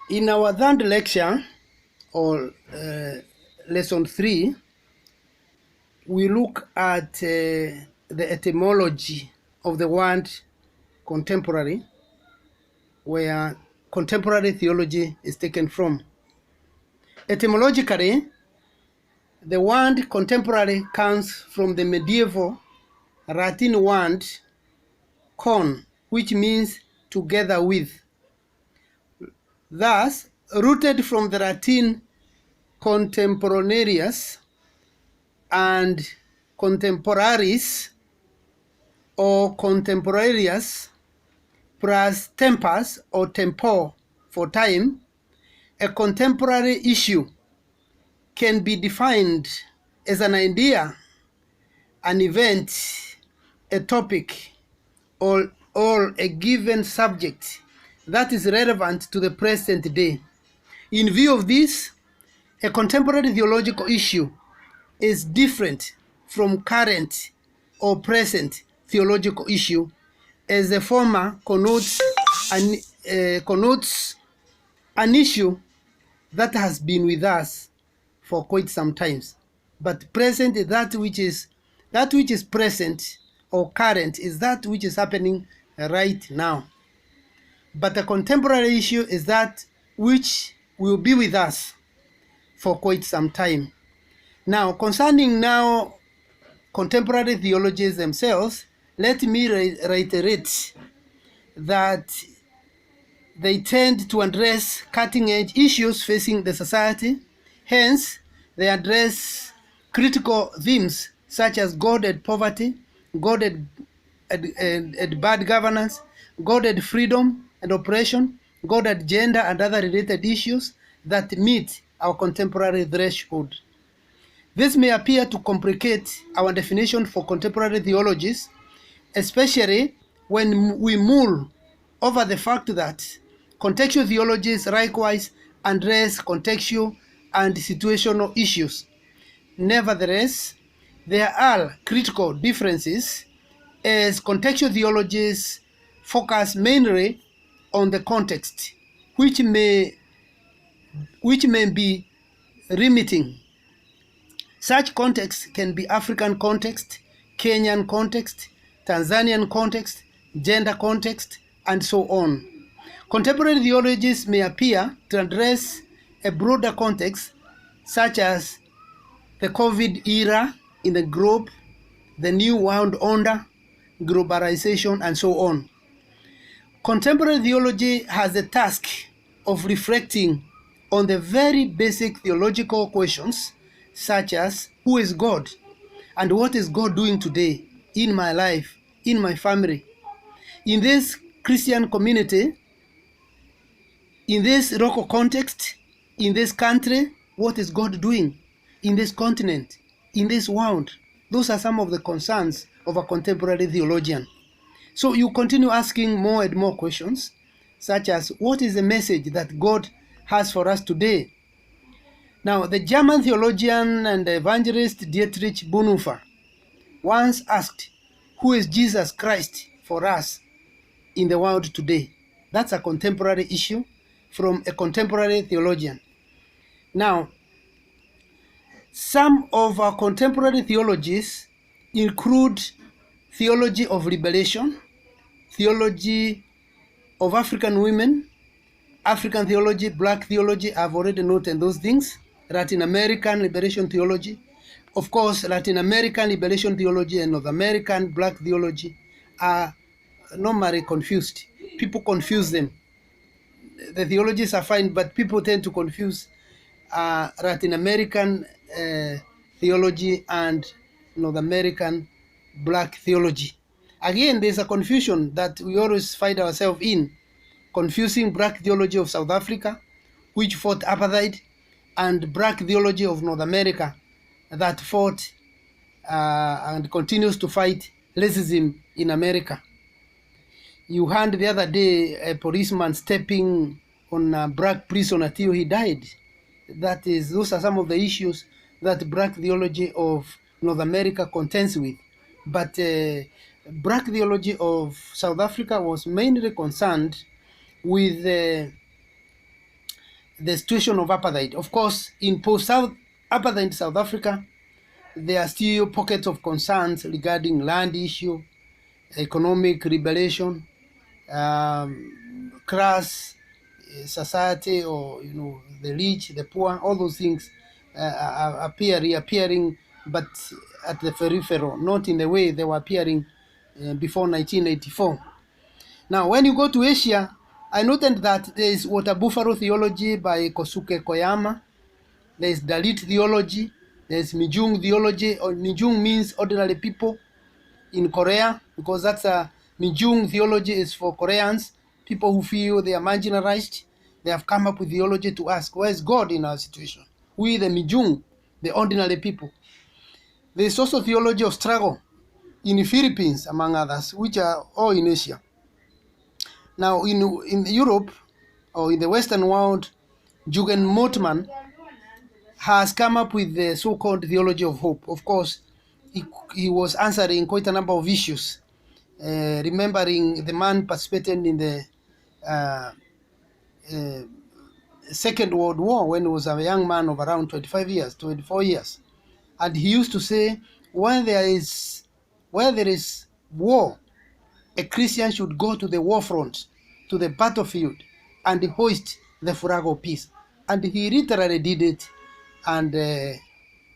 In our third lecture, or lesson 3, we look at the etymology of the word contemporary, where contemporary theology is taken from. Etymologically, the word contemporary comes from the medieval Latin word con, which means together with. Thus, rooted from the Latin contemporaneous and contemporaries or contemporaneous plus tempus or tempo for time, a contemporary issue can be defined as an idea, an event, a topic, or a given subject that is relevant to the present day. In view of this, a contemporary theological issue is different from current or present theological issue, as the former connotes an issue that has been with us for quite some time. But present is that which is present, or current is that which is happening right now. But the contemporary issue is that which will be with us for quite some time. Now, concerning now contemporary theologies themselves, let me reiterate that they tend to address cutting-edge issues facing the society. Hence, they address critical themes such as God and poverty, God and bad governance, God and freedom and oppression, God and gender, and other related issues that meet our contemporary threshold. This may appear to complicate our definition for contemporary theologies, especially when we mull over the fact that contextual theologies likewise address contextual and situational issues. Nevertheless, there are critical differences, as contextual theologies focus mainly on the context, which may be limiting. Such context can be African context, Kenyan context, Tanzanian context, gender context, and so on. Contemporary theologies may appear to address a broader context, such as the COVID era in the globe, the New World Order, globalization, and so on. Contemporary theology has the task of reflecting on the very basic theological questions, such as who is God and what is God doing today in my life, in my family, in this Christian community, in this local context, in this country. What is God doing in this continent, in this world? Those are some of the concerns of a contemporary theologian. So you continue asking more and more questions, such as what is the message that God has for us today? Now, the German theologian and evangelist Dietrich Bonhoeffer once asked, who is Jesus Christ for us in the world today? That's a contemporary issue from a contemporary theologian. Now, some of our contemporary theologies include theology of liberation, theology of African women, African theology, black theology. I've already noted those things. Latin American liberation theology. Of course, Latin American liberation theology and North American black theology are normally confused. People confuse them. The theologies are fine, but people tend to confuse Latin American theology and North American black theology. Again, there's a confusion that we always find ourselves in, confusing black theology of South Africa, which fought apartheid, and black theology of North America that fought and continues to fight racism in America. You heard the other day a policeman stepping on a black prisoner till he died. Those are some of the issues that black theology of North America contends with. But black theology of South Africa was mainly concerned with the situation of apartheid. Of course, in post-apartheid South Africa, there are still pockets of concerns regarding land issue, economic liberation, class society, or the rich, the poor, all those things are reappearing, but at the peripheral, not in the way they were appearing before 1984. Now, when you go to Asia, I noted that there is water buffalo theology by Kosuke Koyama. There is Dalit theology. There is Mijung theology. Or Mijung means ordinary people in Korea, because that's Mijung theology is for Koreans, people who feel they are marginalized. They have come up with theology to ask, where is God in our situation? We, the Mijung, the ordinary people. There is also theology of struggle in the Philippines, among others, which are all in Asia. Now, in Europe, or in the Western world, Jürgen Moltmann has come up with the so-called theology of hope. Of course, he was answering quite a number of issues, remembering the man participated in the Second World War when he was a young man of around 24 years. And he used to say, where there is war, a Christian should go to the war front, to the battlefield, and hoist the flag of peace. And he literally did it and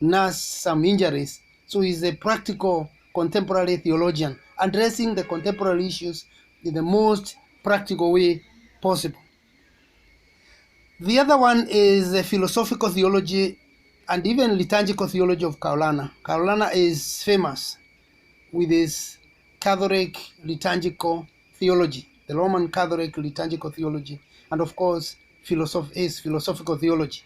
nursed some injuries. So he's a practical contemporary theologian, addressing the contemporary issues in the most practical way possible. The other one is the philosophical theology and even liturgical theology of Kaulana. Kaulana is famous with his Catholic liturgical theology, the Roman Catholic liturgical theology, and of course, his philosophical theology.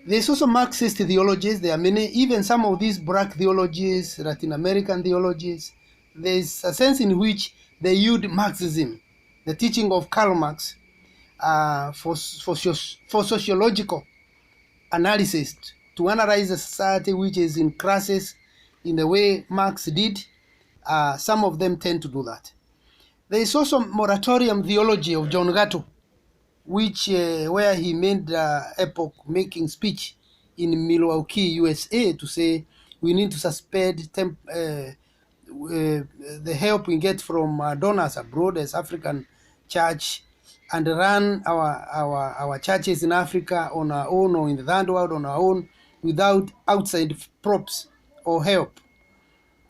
There's also Marxist theologies. There are many, even some of these black theologies, Latin American theologies. There's a sense in which they use Marxism, the teaching of Karl Marx, for sociological analysis, to analyze a society which is in crisis in the way Marx did. Some of them tend to do that. There is also moratorium theology of John Gatto, which where he made epoch-making speech in Milwaukee, USA, to say we need to suspend the help we get from donors abroad as African church, and run our churches in Africa on our own, or in the third world on our own, without outside props or help.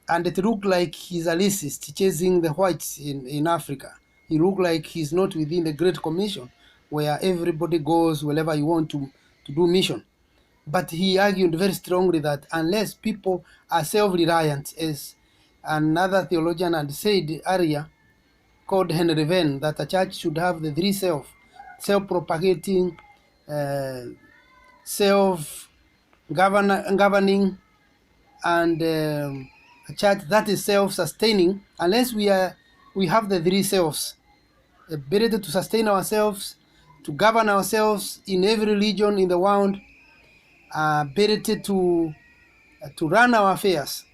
And it looked like he's a racist chasing the whites in Africa. He looked like he's not within the Great Commission, where everybody goes wherever you want to do mission. But he argued very strongly that unless people are self-reliant, as another theologian had said earlier, called Henry Venn, that a church should have the three self-propagating, self-governing, and a church that is self-sustaining. Unless we have the three selves, ability to sustain ourselves, to govern ourselves in every region in the world, ability to run our affairs,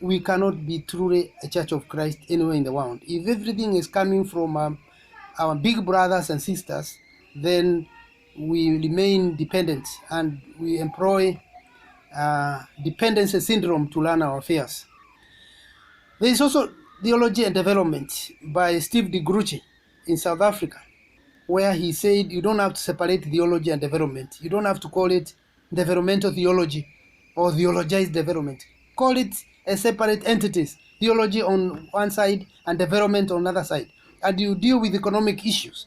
we cannot be truly a Church of Christ anywhere in the world. If everything is coming from our big brothers and sisters, then we remain dependent, and we employ dependency syndrome to run our affairs. There is also Theology and Development by Steve De Gruchy in South Africa, where he said you don't have to separate theology and development. You don't have to call it developmental theology or theologized development. Call it as separate entities, theology on one side and development on the other side. And you deal with economic issues,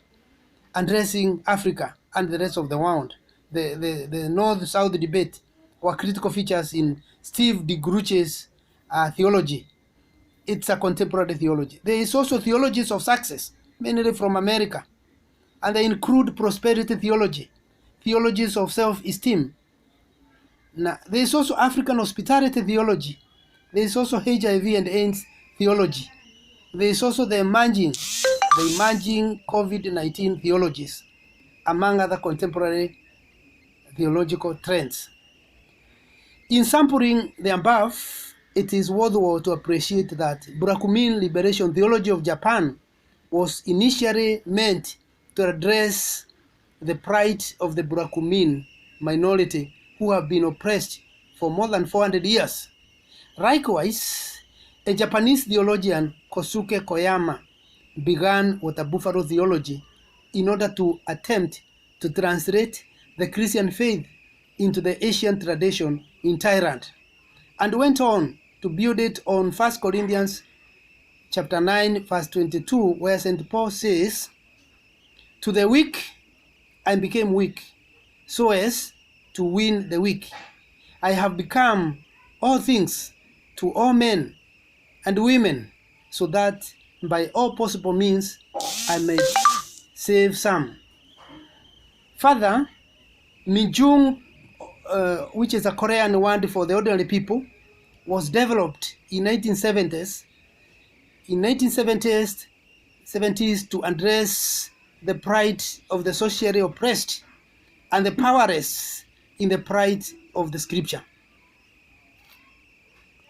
addressing Africa and the rest of the world. The North-South debate were critical features in Steve De Gruchy's theology. It's a contemporary theology. There is also theologies of success, mainly from America, and they include prosperity theology, theologies of self-esteem. Now, there is also African hospitality theology. There is also HIV and AIDS theology. There is also the emerging COVID-19 theologies, among other contemporary theological trends. In sampling the above, it is worthwhile to appreciate that Burakumin liberation theology of Japan was initially meant to address the pride of the Burakumin minority who have been oppressed for more than 400 years. Likewise, a Japanese theologian, Kosuke Koyama, began water buffalo theology in order to attempt to translate the Christian faith into the Asian tradition in Thailand, and went on to build it on 1 Corinthians chapter 9, verse 22, where St. Paul says, "To the weak I became weak, so as to win the weak. I have become all things to all men and women, so that by all possible means I may save some." Further, Minjung, which is a Korean word for the ordinary people, was developed in 1970s. In 1970s to address the pride of the socially oppressed and the powerless in the pride of the scripture.